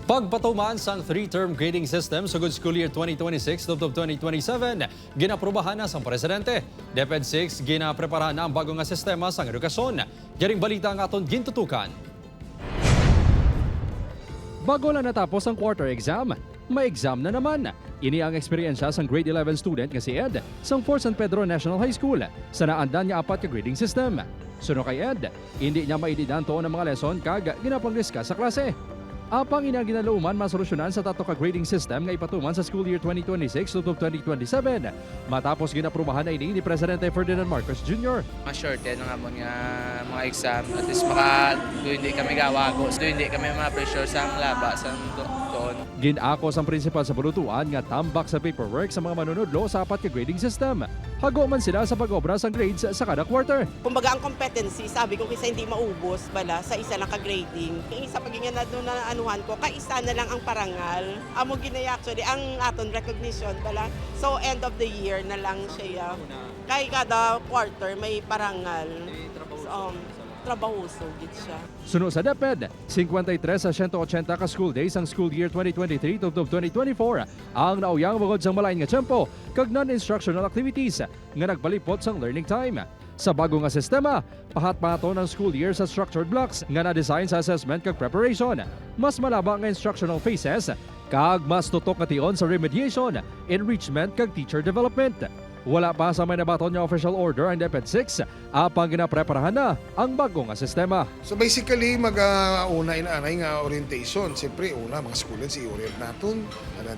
Pagpatuman sang three-term grading system sa good school year 2026 to 2027, ginaprubahan na sang presidente. DepEd 6 ginapreparahan na ang bagong nga sistema sang edukasyon. Yaring balita ang aton gintutukan. Bago lang natapos ang quarter exam, may exam na naman. Ini ang eksperyensya sang grade 11 student nga si Ed sang Fort San Pedro National High School sa naandan niya 4 ka grading system. Suno kay Ed, hindi niya maididan to ng mga lesson kag ginapang-discuss sa klase. Apang ina ginaluman masolusyonan sa tato ka grading system nga ipatuman sa school year 2026 to 2027 matapos ginaprubahan na ini ni Presidente Ferdinand Marcos Jr. Ma-shorten nga mo nga mga exam at least hindi kami gawago, hindi kami ma-pressure sa laba sa doon. Ginakos ang principal sa bulutuan nga tambak sa paperwork sa mga manunudlo sa 4 ka grading system. Hago man sila sa pag-obra sang grades sa kada quarter. Kumbaga ang competency, sabi ko kaysa hindi maubos bala sa isa lang ka-grading. Yung isa pagingin na doon na anuhan ko, kaisa na lang ang parangal. Amo ginaya actually, ang aton recognition bala. So end of the year na lang siya. Kay kada quarter may parangal. So, trabahoso gid siya. Suno sa DepEd, 53 sa 180 ka school days ang school year 2023 to 2024 ang nauyang bukod sang malain nga tiyempo kag non-instructional activities nga nagpalipot sang learning time. Sa bago nga sistema, pahat-pahaton ang school year sa structured blocks nga na-design sa assessment kag preparation. Mas malaba nga instructional phases kag mas tutok nga tion sa remediation, enrichment kag teacher development. Wala pa sa may nabaton nga official order ang DepEd 6, apang ginapreparahan na ang bagong nga sistema. So basically, mag-una inaanay nga orientation. Siyempre, una, mga students i-orient natin,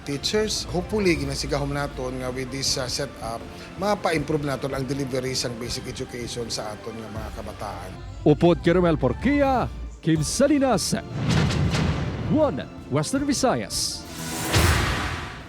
teachers. Hopefully, ginasigahom natin nga with this setup, mapa-improve natin ang delivery sang basic education sa aton nga mga kabataan. Upod Kerumel Porquia, Kim Salinas, 1 Western Visayas.